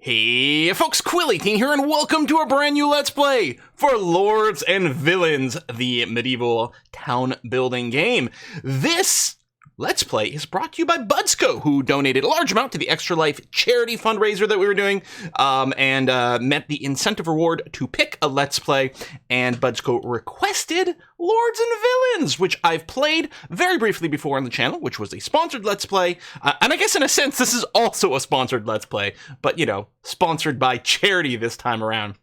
Hey folks, Quill18 here, and welcome to a brand new Let's Play for Lords and Villains, the medieval town building game. This Let's Play is brought to you by Budsco, who donated a large amount to the Extra Life Charity Fundraiser that we were doing, and met the incentive reward to pick a Let's Play, and Budsco requested Lords and Villains, which I've played very briefly before on the channel, which was a sponsored Let's Play, and I guess in a sense this is also a sponsored Let's Play, but you know, sponsored by charity this time around.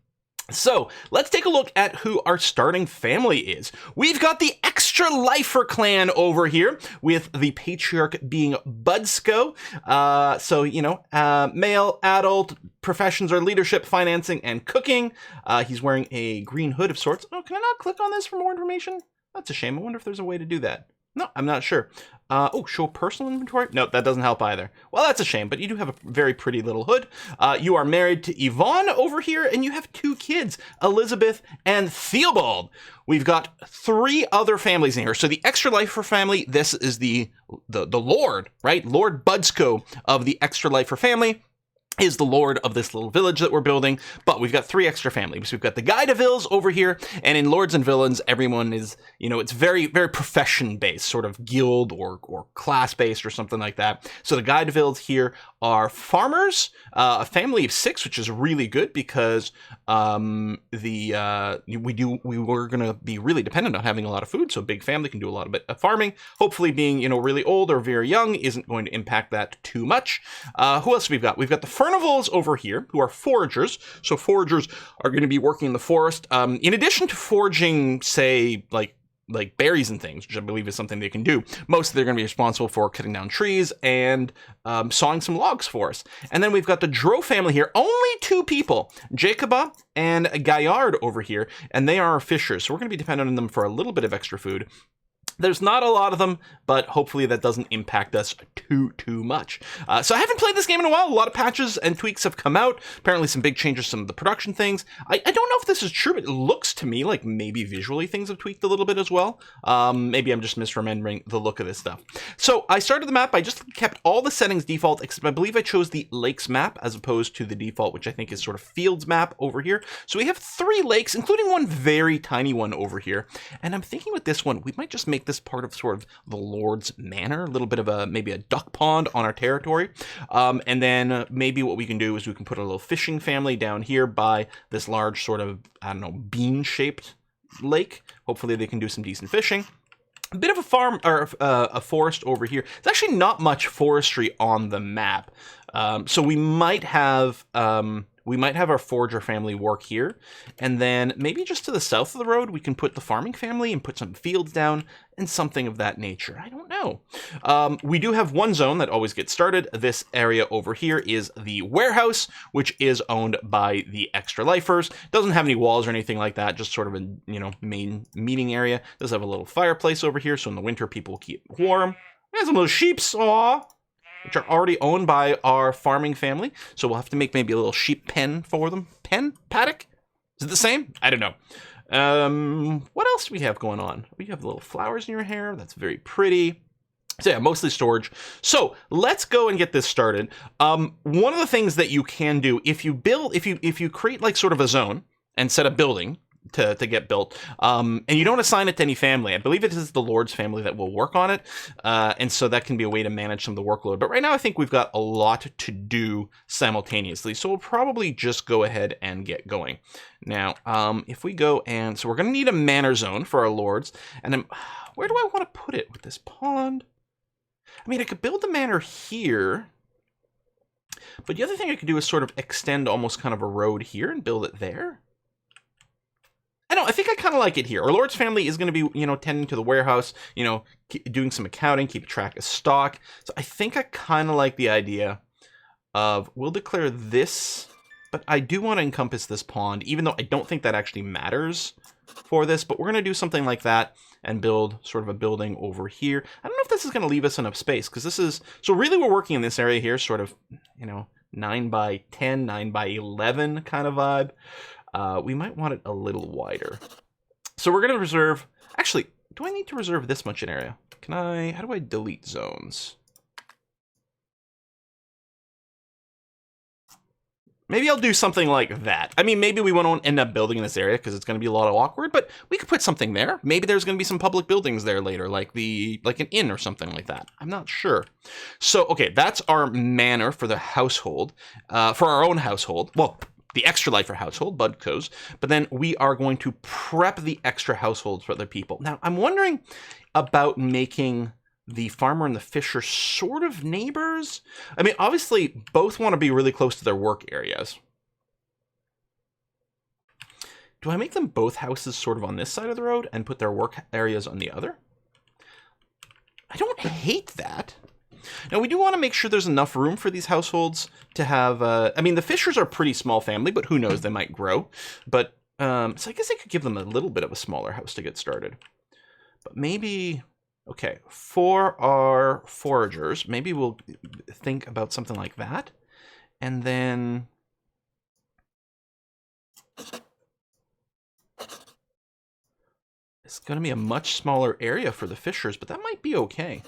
So, let's take a look at who our starting family is. We've got the Extra Lifer clan over here, with the patriarch being Budsco. So, you know, male, adult, professions are leadership, financing, and cooking. He's wearing a green hood of sorts. Oh, can I not click on this for more information? That's a shame. I wonder if there's a way to do that. No, I'm not sure. Oh, show personal inventory? No, that doesn't help either. Well, that's a shame, but you do have a very pretty little hood. You are married to Yvonne over here, and you have two kids, Elizabeth and Theobald. We've got three other families in here. So the Extra Lifer family, this is the Lord, right? Lord Budsco of the Extra Lifer family is the lord of this little village that we're building, but we've got three extra families. We've got the Guy de Villes over here, and in Lords and Villains, everyone is, you know, it's very, very profession-based, sort of guild or class-based or something like that. So the Guy de Villes here are farmers, a family of six, which is really good because we were gonna be really dependent on having a lot of food, so a big family can do a lot of farming. Hopefully being, you know, really old or very young isn't going to impact that too much. Who else we've got? We've got the Furnivals over here, who are foragers. So foragers are going to be working in the forest. In addition to foraging, say, like berries and things, which I believe is something they can do, mostly they're going to be responsible for cutting down trees and sawing some logs for us. And then we've got the Dro family here, only two people, Jacoba and Gaillard over here, and they are fishers. So we're going to be dependent on them for a little bit of extra food. There's not a lot of them, but hopefully that doesn't impact us too much. So I haven't played this game in a while. A lot of patches and tweaks have come out. Apparently some big changes, some of the production things. I don't know if this is true, but it looks to me like maybe visually things have tweaked a little bit as well. Maybe I'm just misremembering the look of this stuff. So I started the map. I just kept all the settings default, except I believe I chose the lakes map as opposed to the default, which I think is sort of fields map over here. So we have three lakes, including one very tiny one over here. And I'm thinking with this one, we might just make this part of sort of the Lord's Manor, a little bit of maybe a duck pond on our territory. And then maybe what we can do is we can put a little fishing family down here by this large sort of, I don't know, bean-shaped lake. Hopefully they can do some decent fishing. A bit of a farm or a forest over here. There's actually not much forestry on the map. So we might have our forager family work here, and then maybe just to the south of the road, we can put the farming family and put some fields down and something of that nature. I don't know. We do have one zone that always gets started. This area over here is the warehouse, which is owned by the Extra Lifers. Doesn't have any walls or anything like that, just sort of a, you know, main meeting area. Does have a little fireplace over here, so in the winter people will keep warm. There's some little sheeps, aw, which are already owned by our farming family. So we'll have to make maybe a little sheep pen for them. Pen? Paddock? Is it the same? I don't know. What else do we have going on? We have little flowers in your hair. That's very pretty. So yeah, mostly storage. So let's go and get this started. One of the things that you can do if you build, if you create like sort of a zone and set a building to get built, and you don't assign it to any family. I believe it is the Lord's family that will work on it, and so that can be a way to manage some of the workload. But right now I think we've got a lot to do simultaneously, so we'll probably just go ahead and get going. Now, if we go and, so we're going to need a manor zone for our lords, and then where do I want to put it with this pond? I mean, I could build the manor here, but the other thing I could do is sort of extend almost kind of a road here and build it there. I think I kind of like it here. Our Lord's family is going to be, you know, tending to the warehouse, you know, doing some accounting, keep track of stock. So I think I kind of like the idea of, we'll declare this, but I do want to encompass this pond, even though I don't think that actually matters for this, but we're going to do something like that and build sort of a building over here. I don't know if this is going to leave us enough space, because this is, so really we're working in this area here, sort of, you know, 9 by 10, 9 by 11 kind of vibe. We might want it a little wider. So we're going to reserve, actually, do I need to reserve this much an area? Can I, how do I delete zones? Maybe I'll do something like that. I mean, maybe we won't end up building in this area because it's going to be a lot of awkward, but we could put something there. Maybe there's going to be some public buildings there later, like an inn or something like that. I'm not sure. So, okay, that's our manor for the household, for our own household. Well, the Extra Life household, Budsco's, but then we are going to prep the extra households for other people. Now, I'm wondering about making the farmer and the fisher sort of neighbors. I mean, obviously, both want to be really close to their work areas. Do I make them both houses sort of on this side of the road and put their work areas on the other? I don't hate that. Now, we do want to make sure there's enough room for these households to have... I mean, the Fishers are a pretty small family, but who knows, they might grow. But, so I guess I could give them a little bit of a smaller house to get started. But maybe... Okay, for our foragers, maybe we'll think about something like that. And then... It's going to be a much smaller area for the Fishers, but that might be okay.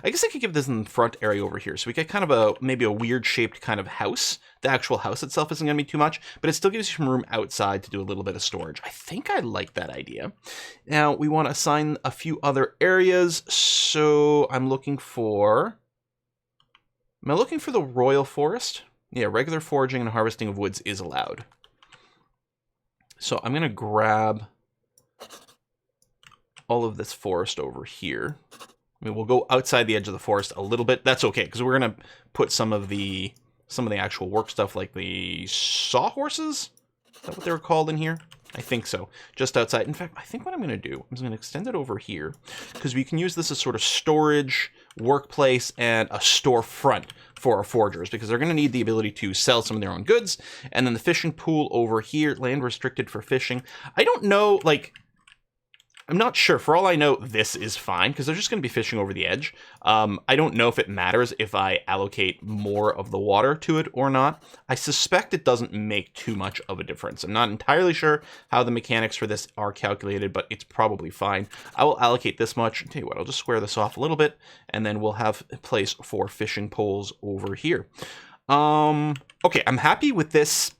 I guess I could give this in the front area over here. So we get kind of maybe a weird shaped kind of house. The actual house itself isn't going to be too much, but it still gives you some room outside to do a little bit of storage. I think I like that idea. Now we want to assign a few other areas. So I'm looking for... Am I looking for the Royal Forest? Yeah, regular foraging and harvesting of woods is allowed. So I'm going to grab all of this forest over here. I mean, we'll go outside the edge of the forest a little bit. That's okay, because we're going to put some of the actual work stuff, like the sawhorses. Is that what they were called in here? I think so. Just outside. In fact, I think what I'm going to do, I'm going to extend it over here, because we can use this as sort of storage, workplace, and a storefront for our foragers, because they're going to need the ability to sell some of their own goods. And then the fishing pool over here, land restricted for fishing. I don't know, like... I'm not sure. For all I know, this is fine, because they're just going to be fishing over the edge. I don't know if it matters if I allocate more of the water to it or not. I suspect it doesn't make too much of a difference. I'm not entirely sure how the mechanics for this are calculated, but it's probably fine. I will allocate this much. I'll tell you what, I'll just square this off a little bit, and then we'll have a place for fishing poles over here. Okay, I'm happy with this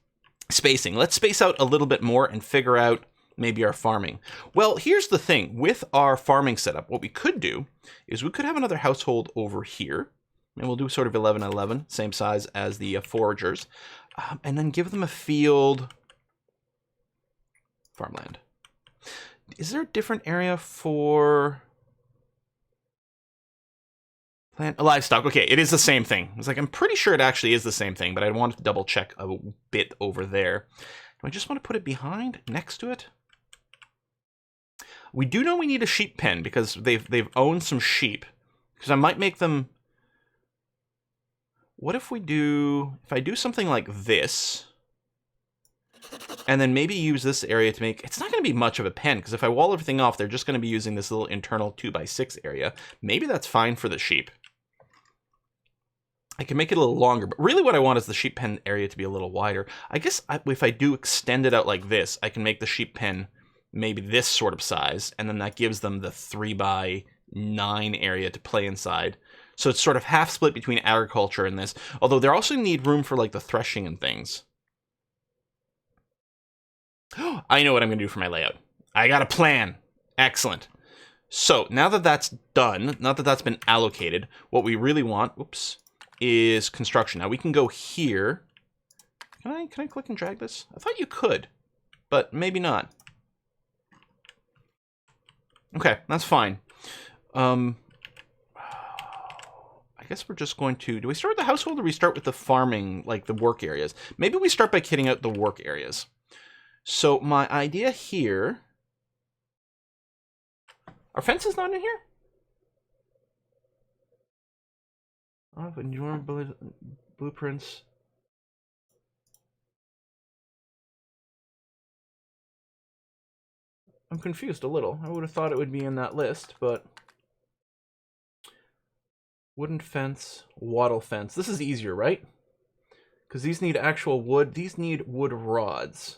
spacing. Let's space out a little bit more and figure out maybe our farming. Well, here's the thing. With our farming setup, what we could do is we could have another household over here. And we'll do sort of 11-11, same size as the foragers. And then give them a field farmland. Is there a different area for plant livestock? Okay, it is the same thing. It's like, I'm pretty sure it actually is the same thing, but I wanted to double check a bit over there. Do I just want to put it behind, next to it? We do know we need a sheep pen because they've owned some sheep. Because I might make them... What if I do something like this, and then maybe use this area to make... It's not going to be much of a pen, because if I wall everything off, they're just going to be using this little internal 2x6 area. Maybe that's fine for the sheep. I can make it a little longer, but really what I want is the sheep pen area to be a little wider. I guess if I do extend it out like this, I can make the sheep pen maybe this sort of size, and then that gives them the 3x9 area to play inside. So it's sort of half split between agriculture and this, although they also need room for like the threshing and things. I know what I'm going to do for my layout. I got a plan. Excellent. So now that that's done, not that that's been allocated, what we really want, is construction. Now we can go here. Can I click and drag this? I thought you could, but maybe not. Okay, that's fine. I guess we're just going to... Do we start with the household or we start with the farming, like the work areas? Maybe we start by kitting out the work areas. So my idea here... Our fence is not in here? Oh, enjoyable blueprints. I'm confused a little. I would have thought it would be in that list, but... Wooden fence, wattle fence. This is easier, right? Because these need actual wood. These need wood rods.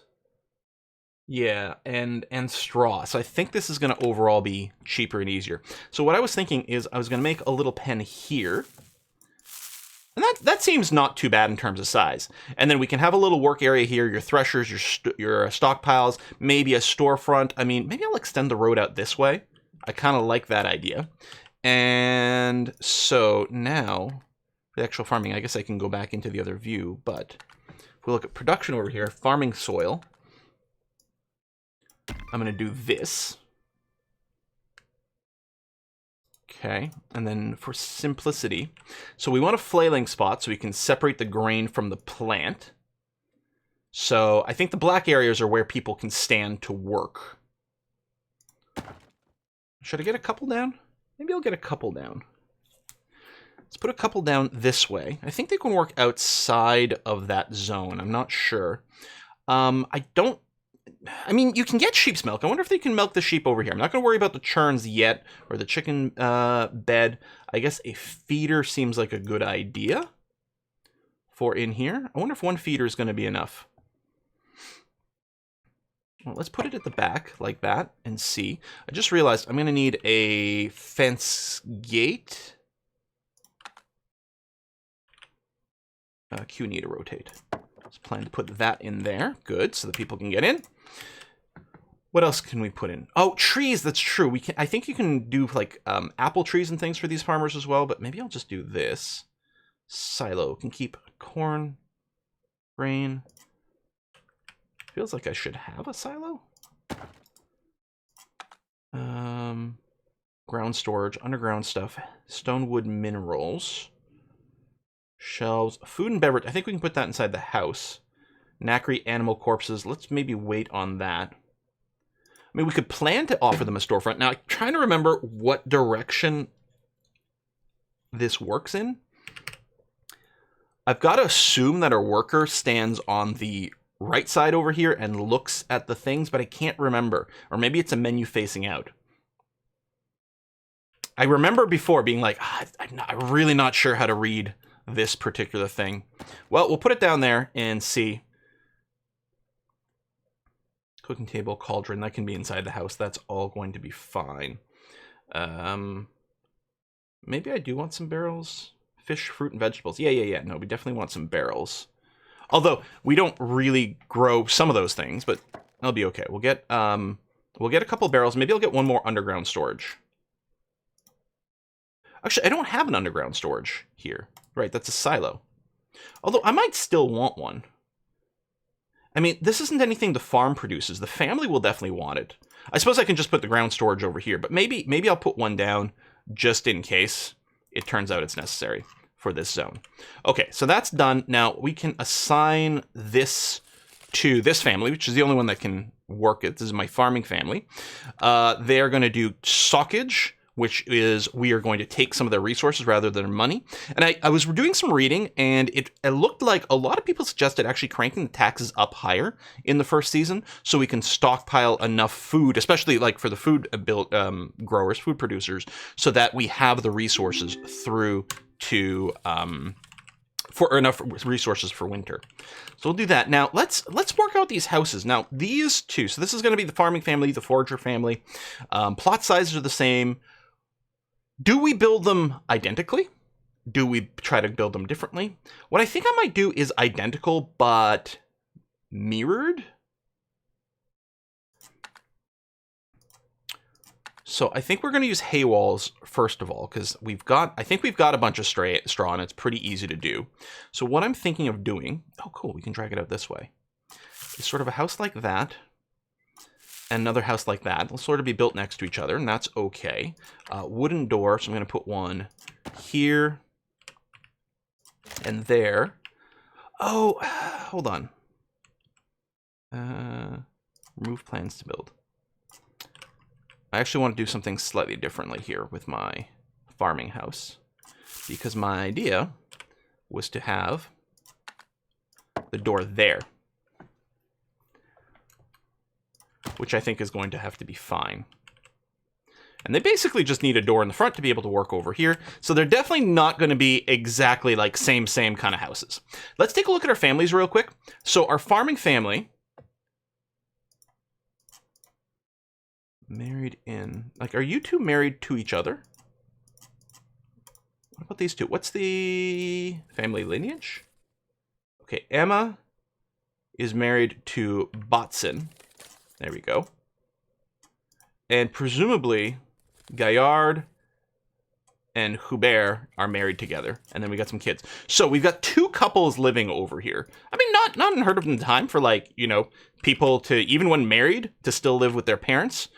Yeah, and straw. So I think this is going to overall be cheaper and easier. So what I was thinking is I was going to make a little pen here. And that seems not too bad in terms of size. And then we can have a little work area here, your threshers, your stockpiles, maybe a storefront. I mean, maybe I'll extend the road out this way. I kind of like that idea. And so now, the actual farming, I guess I can go back into the other view, but if we look at production over here, farming soil, I'm going to do this. Okay, and then for simplicity, so we want a flailing spot so we can separate the grain from the plant. So I think the black areas are where people can stand to work. Should I get a couple down? Maybe I'll get a couple down. Let's put a couple down this way. I think they can work outside of that zone. I'm not sure. I mean, you can get sheep's milk. I wonder if they can milk the sheep over here. I'm not going to worry about the churns yet, or the chicken bed. I guess a feeder seems like a good idea for in here. I wonder if one feeder is going to be enough. Well, let's put it at the back like that and see. I just realized I'm going to need a fence gate. Q need to rotate. Let's plan to put that in there. Good, so that people can get in. What else can we put in? Oh, trees, that's true. We can. I think you can do like apple trees and things for these farmers as well, but maybe I'll just do this. Silo can keep corn, grain. Feels like I should have a silo. Ground storage, underground stuff, stonewood minerals, shelves, food and beverage. I think we can put that inside the house. Knackery animal corpses. Let's maybe wait on that. I mean, we could plan to offer them a storefront. Now, I'm trying to remember what direction this works in. I've got to assume that our worker stands on the right side over here and looks at the things, but I can't remember. Or maybe it's a menu facing out. I remember before being like, I'm really not sure how to read this particular thing. Well, we'll put it down there and see. Cooking table, cauldron, that can be inside the house. That's all going to be fine. Maybe I do want some barrels. Fish, fruit, and vegetables. Yeah. No, we definitely want some barrels. Although, we don't really grow some of those things, but that'll be okay. We'll get a couple barrels. Maybe I'll get one more underground storage. Actually, I don't have an underground storage here. Right, that's a silo. Although, I might still want one. I mean, this isn't anything the farm produces. The family will definitely want it. I suppose I can just put the ground storage over here, but maybe I'll put one down just in case it turns out it's necessary for this zone. Okay, so that's done. Now, we can assign this to this family, which is the only one that can work it. This is my farming family. They're going to do sockage, which is we are going to take some of their resources rather than money. And I was doing some reading, and it looked like a lot of people suggested actually cranking the taxes up higher in the first season so we can stockpile enough food, especially like for the food growers, food producers, so that we have the resources through to for enough resources for winter. So we'll do that. Now, let's work out these houses. Now, these two, so this is going to be the farming family, the forager family. Plot sizes are the same. Do we build them identically? Do we try to build them differently? What I think I might do is identical, but mirrored. So I think we're going to use hay walls first of all, because I think we've got a bunch of straw and it's pretty easy to do. So what I'm thinking of doing, oh cool, we can drag it out this way. It's sort of a house like that. And another house like that. They'll sort of be built next to each other, and that's okay. Wooden door, so I'm going to put one here and there. Oh, hold on. Remove plans to build. I actually want to do something slightly differently here with my farming house, because my idea was to have the door there, which I think is going to have to be fine. And they basically just need a door in the front to be able to work over here. So they're definitely not going to be exactly like same kind of houses. Let's take a look at our families real quick. So our farming family, married in, like, are you two married to each other? What about these two? What's the family lineage? Okay, Emma is married to Botson. There we go. And presumably, Gaillard and Hubert are married together. And then we got some kids. So we've got two couples living over here. I mean, not unheard of in the time for, like, you know, people to, even when married, to still live with their parents,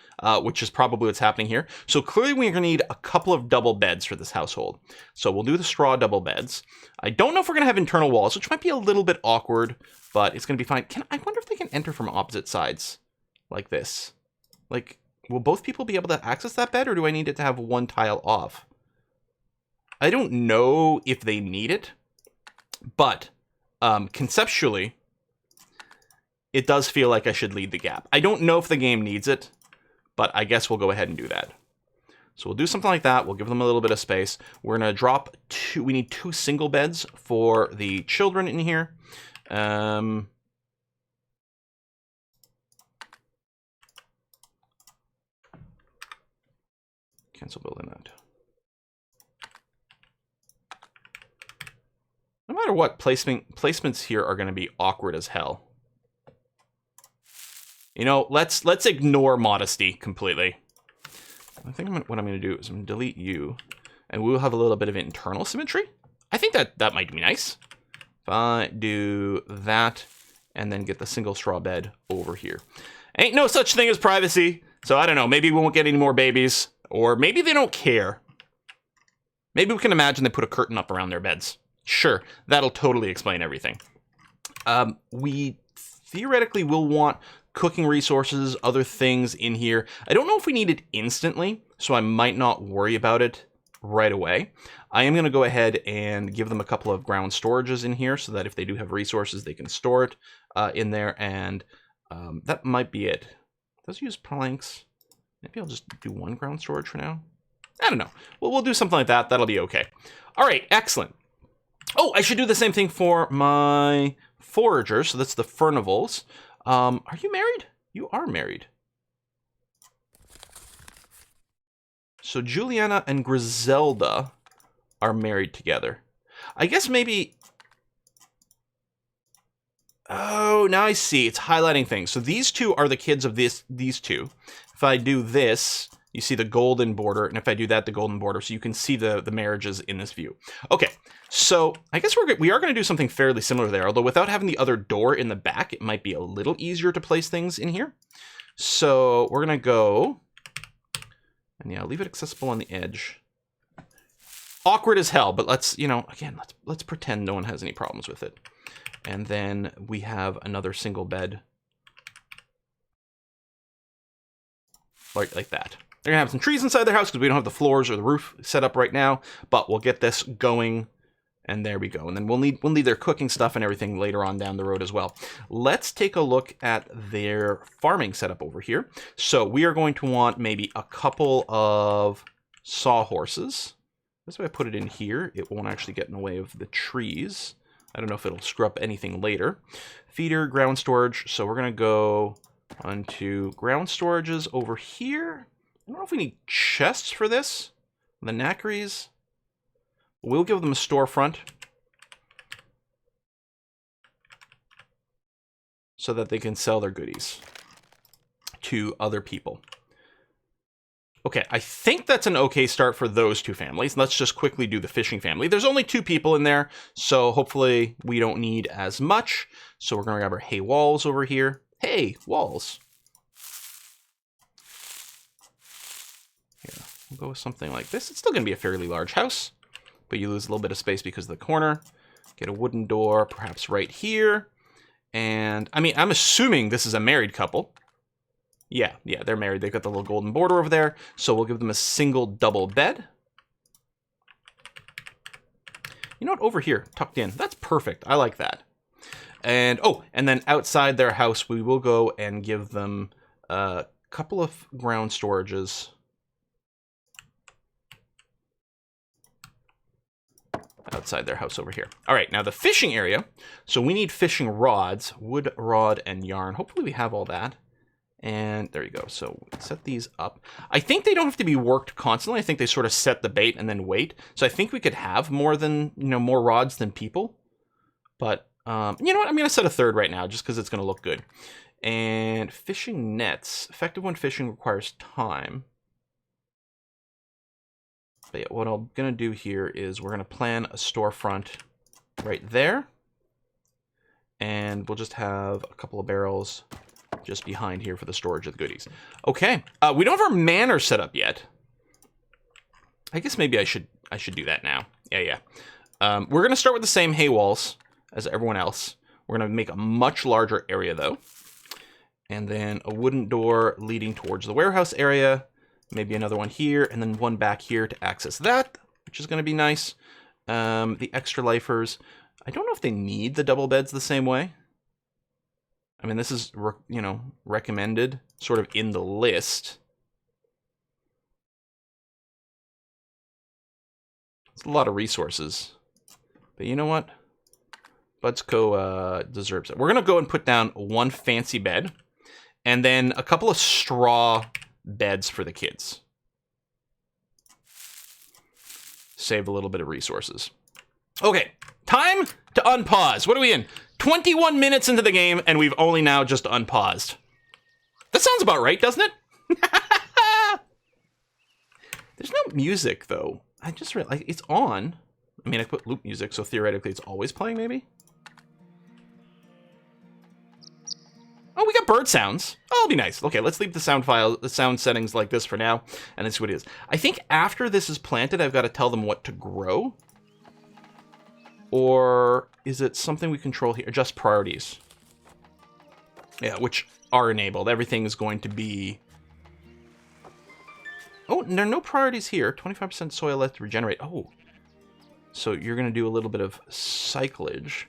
which is probably what's happening here. So clearly we're going to need a couple of double beds for this household. So we'll do the straw double beds. I don't know if we're going to have internal walls, which might be a little bit awkward, but it's going to be fine. I wonder if they can enter from opposite sides like this. Like, will both people be able to access that bed, or do I need it to have one tile off? I don't know if they need it, but conceptually, it does feel like I should lead the gap. I don't know if the game needs it, but I guess we'll go ahead and do that. So we'll do something like that. We'll give them a little bit of space. We're going to drop two. We need 2 single beds for the children in here. Cancel building that. No matter what, placements here are going to be awkward as hell. You know, let's ignore modesty completely. I think what I'm going to do is I'm going to delete you, and we will have a little bit of internal symmetry. I think that might be nice. If I do that, and then get the single straw bed over here. Ain't no such thing as privacy, so I don't know. Maybe we won't get any more babies, or maybe they don't care. Maybe we can imagine they put a curtain up around their beds. Sure, that'll totally explain everything. We theoretically will want cooking resources, other things in here. I don't know if we need it instantly, so I might not worry about it right away. I am going to go ahead and give them a couple of ground storages in here so that if they do have resources, they can store it in there, and that might be it. Does use planks. Maybe I'll just do 1 ground storage for now. I don't know. Well, we'll do something like that. That'll be okay. All right, excellent. Oh, I should do the same thing for my foragers. So that's the Furnivals. Are you married? You are married. So Juliana and Griselda are married together. I guess maybe... Oh, now I see. It's highlighting things. So these two are the kids of these two. If I do this, you see the golden border. And if I do that, the golden border. So you can see the marriages in this view. Okay, so I guess we are going to do something fairly similar there. Although without having the other door in the back, it might be a little easier to place things in here. So we're going to go... And yeah, leave it accessible on the edge. Awkward as hell, but let's, you know, again, let's pretend no one has any problems with it. And then we have another single bed. Like that. They're gonna have some trees inside their house because we don't have the floors or the roof set up right now, but we'll get this going, and there we go. And then we'll need their cooking stuff and everything later on down the road as well. Let's take a look at their farming setup over here. So we are going to want maybe a couple of sawhorses. This way I put it in here, it won't actually get in the way of the trees. I don't know if it'll screw up anything later. Feeder, ground storage. So we're gonna go onto ground storages over here. I don't know if we need chests for this. The knackeries. We'll give them a storefront so that they can sell their goodies to other people. Okay, I think that's an okay start for those two families. Let's just quickly do the fishing family. There's only 2 people in there, so hopefully we don't need as much. So we're going to grab our hay walls over here. Hey, walls. Here, we'll go with something like this. It's still going to be a fairly large house, but you lose a little bit of space because of the corner. Get a wooden door, perhaps right here. And, I mean, I'm assuming this is a married couple. Yeah, they're married. They've got the little golden border over there. So we'll give them a single double bed. You know what? Over here, tucked in. That's perfect. I like that. And, oh, and then outside their house, we will go and give them a couple of ground storages. Outside their house over here. All right, now the fishing area. So we need fishing rods, wood, rod, and yarn. Hopefully we have all that. And there you go. So set these up. I think they don't have to be worked constantly. I think they sort of set the bait and then wait. So I think we could have more than, more rods than people. But, you know what? I'm going to set a third right now just because it's going to look good. And fishing nets. Effective when fishing requires time. But yeah, what I'm going to do here is we're going to plan a storefront right there. And we'll just have a couple of barrels just behind here for the storage of the goodies. Okay, we don't have our manor set up yet. I guess maybe I should do that now. Yeah. We're going to start with the same hay walls as everyone else. We're going to make a much larger area, though. And then a wooden door leading towards the warehouse area. Maybe another one here, and then one back here to access that, which is going to be nice. The extra lifers. I don't know if they need the double beds the same way. I mean, this is, recommended sort of in the list. It's a lot of resources. But you know what? Budsco deserves it. We're going to go and put down one fancy bed. And then a couple of straw beds for the kids. Save a little bit of resources. Okay, time to unpause. What are we in? 21 minutes into the game, and we've only now just unpaused. That sounds about right, doesn't it? There's no music, though. I just realized it's on. I mean, I put loop music, so theoretically it's always playing, maybe? Oh, we got bird sounds. Oh, it'll be nice. Okay, let's leave the sound settings like this for now, and let's see what it is. I think after this is planted, I've got to tell them what to grow. Or is it something we control here? Adjust priorities. Yeah, which are enabled. Everything is going to be... Oh, there are no priorities here. 25% soil left to regenerate. Oh. So you're going to do a little bit of cyclage.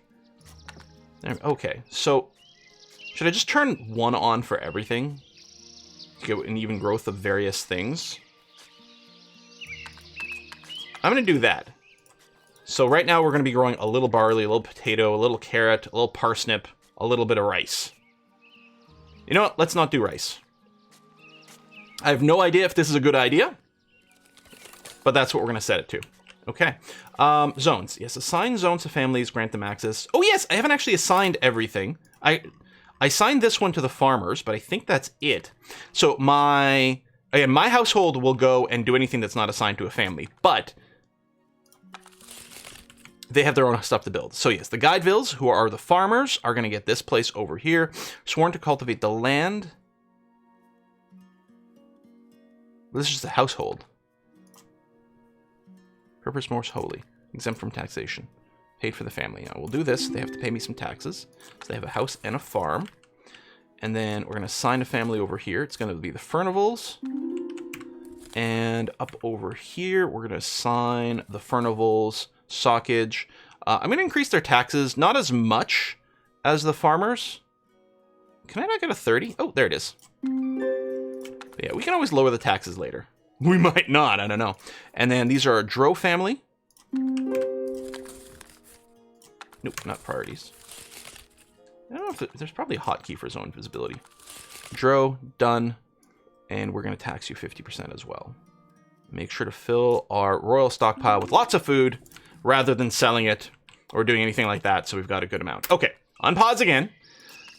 There, okay, so... Should I just turn one on for everything? To get an even growth of various things? I'm going to do that. So right now we're going to be growing a little barley, a little potato, a little carrot, a little parsnip, a little bit of rice. You know what? Let's not do rice. I have no idea if this is a good idea, but that's what we're going to set it to. Okay. Zones. Yes, assign zones to families, grant them access. Oh yes, I haven't actually assigned everything. I assigned this one to the farmers, but I think that's it. So my household will go and do anything that's not assigned to a family, but they have their own stuff to build. So yes, the Guidevilles, who are the farmers, are going to get this place over here. Sworn to cultivate the land. This is just a household. Purpose most holy. Exempt from taxation. Paid for the family. Now we'll do this. They have to pay me some taxes. So they have a house and a farm. And then we're going to assign a family over here. It's going to be the Furnivals. And up over here, we're going to assign the Furnivals sockage. I'm going to increase their taxes, not as much as the farmers. Can I not get a 30? Oh, there it is. But yeah, we can always lower the taxes later. We might not, I don't know. And then these are a Dro family. Nope, not priorities. I don't know if there's probably a hotkey for zone visibility. Dro, done. And we're going to tax you 50% as well. Make sure to fill our royal stockpile with lots of food rather than selling it or doing anything like that, so we've got a good amount. Okay, unpause again.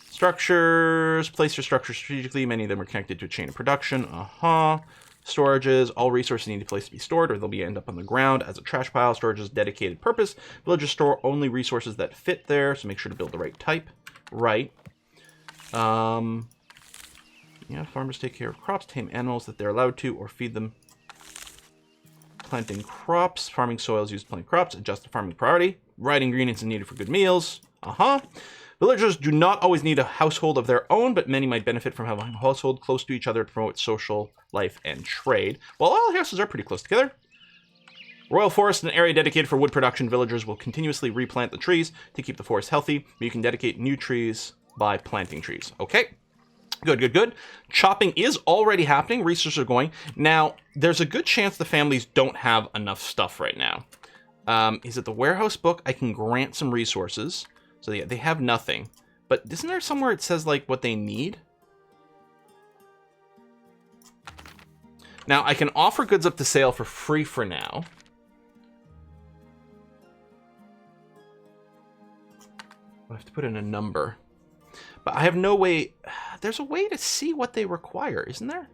Structures, place your structures strategically. Many of them are connected to a chain of production. Storages, all resources need a place to be stored or they'll end up on the ground as a trash pile. Storage's dedicated purpose. Villagers store only resources that fit there, so make sure to build the right type. Right. Yeah, farmers take care of crops, tame animals that they're allowed to, or feed them. Planting crops. Farming soils used to plant crops. Adjust the farming priority. Right ingredients are needed for good meals. Villagers do not always need a household of their own, but many might benefit from having a household close to each other to promote social life and trade. While all houses are pretty close together. Royal Forest, an area dedicated for wood production. Villagers will continuously replant the trees to keep the forest healthy, but you can dedicate new trees by planting trees. Okay. Good, good, good. Chopping is already happening. Resources are going. Now, there's a good chance the families don't have enough stuff right now. Is it the warehouse book? I can grant some resources. So yeah, they have nothing. But isn't there somewhere it says, like, what they need? Now, I can offer goods up to sale for free for now. I have to put in a number. But I have no way... There's a way to see what they require, isn't there?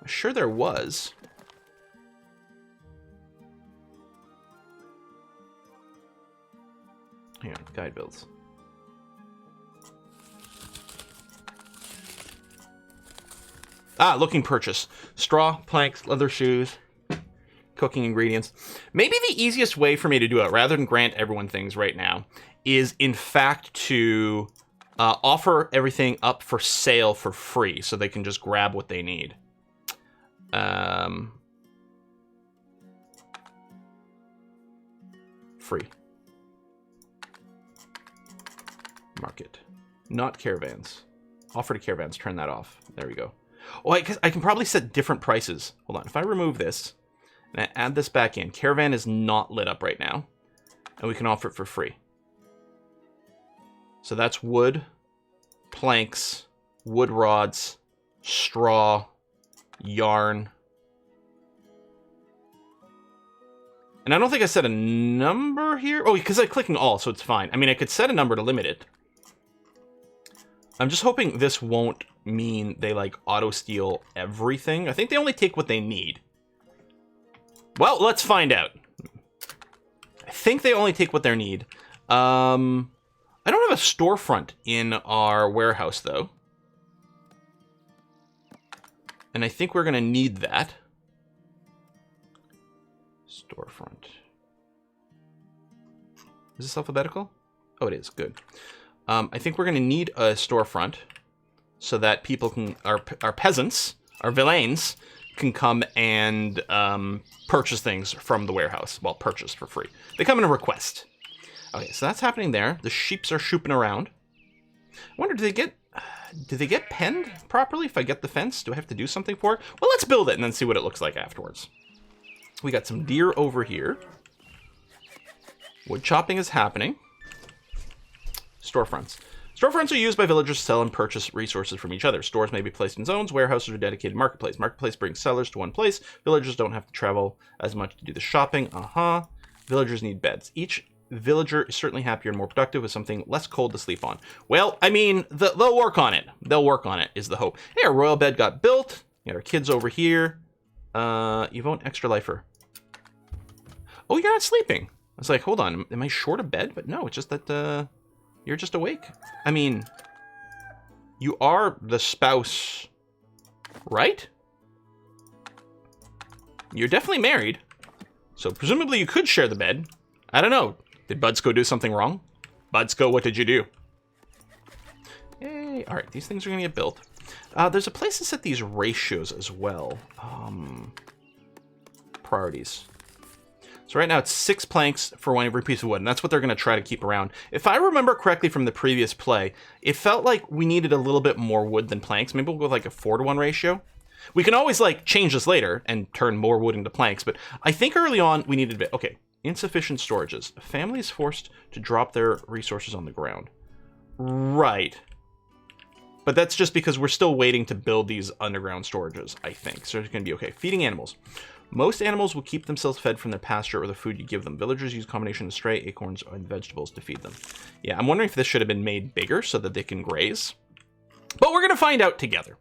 I'm sure there was. Hang on, guide builds. Ah, looking purchase. Straw, planks, leather shoes, cooking ingredients. Maybe the easiest way for me to do it, rather than grant everyone things right now, is in fact to offer everything up for sale for free so they can just grab what they need. Free. Market. Not caravans. Offer to caravans. Turn that off. There we go. Oh, I can probably set different prices. Hold on. If I remove this and I add this back in, caravan is not lit up right now. And we can offer it for free. So that's wood, planks, wood rods, straw, yarn. And I don't think I set a number here. Oh, because I'm clicking all, so it's fine. I mean, I could set a number to limit it. I'm just hoping this won't mean they, like, auto-steal everything. I think they only take what they need. Well, let's find out. I think they only take what they need. I don't have a storefront in our warehouse, though. And I think we're going to need that. Storefront. Is this alphabetical? Oh, it is. Good. I think we're going to need a storefront so that people can, our peasants, our Villeins, can come and purchase things from the warehouse. Well, purchase for free. They come in a request. Okay, so that's happening there. The sheeps are shooping around. I wonder, do they get penned properly if I get the fence? Do I have to do something for it? Well, let's build it and then see what it looks like afterwards. We got some deer over here. Wood chopping is happening. Storefronts. Storefronts are used by villagers to sell and purchase resources from each other. Stores may be placed in zones. Warehouses are dedicated marketplace. Marketplace brings sellers to one place. Villagers don't have to travel as much to do the shopping. Villagers need beds. Each villager is certainly happier and more productive with something less cold to sleep on. Well, I mean, they'll work on it. They'll work on it, is the hope. Hey, our royal bed got built. We got our kids over here. Yvonne, extra lifer. Oh, you're not sleeping. I was like, hold on, am I short of bed? But no, it's just that you're just awake. I mean, you are the spouse, right? You're definitely married. So presumably you could share the bed. I don't know. Did Budsco do something wrong? Budsco, what did you do? Hey, all right, these things are gonna get built. There's a place to set these ratios as well. Priorities. So right now it's 6 planks for one every piece of wood, and that's what they're going to try to keep around. If I remember correctly from the previous play, it felt like we needed a little bit more wood than planks. Maybe we'll go with like a 4-to-1 ratio. We can always like change this later and turn more wood into planks, but I think early on we needed a bit. Okay, insufficient storages. A family is forced to drop their resources on the ground. Right. But that's just because we're still waiting to build these underground storages, I think. So it's going to be okay. Feeding animals. Most animals will keep themselves fed from the pasture or the food you give them. Villagers use a combination of stray, acorns, and vegetables to feed them. Yeah, I'm wondering if this should have been made bigger so that they can graze. But we're going to find out together.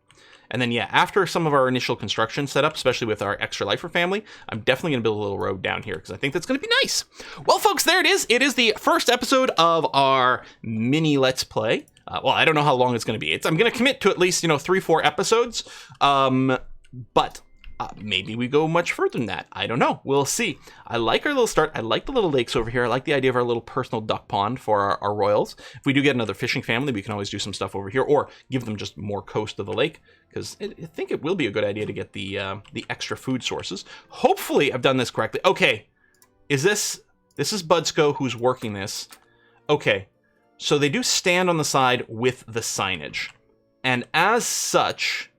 And then, yeah, after some of our initial construction set up, especially with our Extra Lifer family, I'm definitely going to build a little road down here because I think that's going to be nice. Well, folks, there it is. It is the first episode of our mini Let's Play. Well, I don't know how long it's going to be. I'm going to commit to at least, 3-4 episodes. But maybe we go much further than that. I don't know. We'll see. I like our little start. I like the little lakes over here. I like the idea of our little personal duck pond for our royals. If we do get another fishing family, we can always do some stuff over here or give them just more coast of the lake because I think it will be a good idea to get the extra food sources. Hopefully I've done this correctly. Okay. This is Budsco who's working this. Okay. So they do stand on the side with the signage. And as such,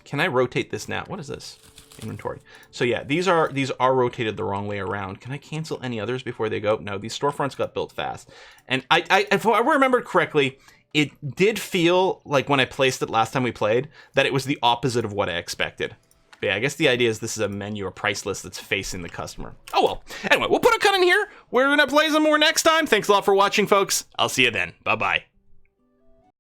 can I rotate this now? What is this? Inventory. So yeah, these are rotated the wrong way around. Can I cancel any others before they go? No, these storefronts got built fast. And if I remembered correctly, it did feel like when I placed it last time we played that it was the opposite of what I expected. But yeah, I guess the idea is this is a menu or price list that's facing the customer. Oh well. Anyway, we'll put a cut in here. We're going to play some more next time. Thanks a lot for watching, folks. I'll see you then. Bye-bye.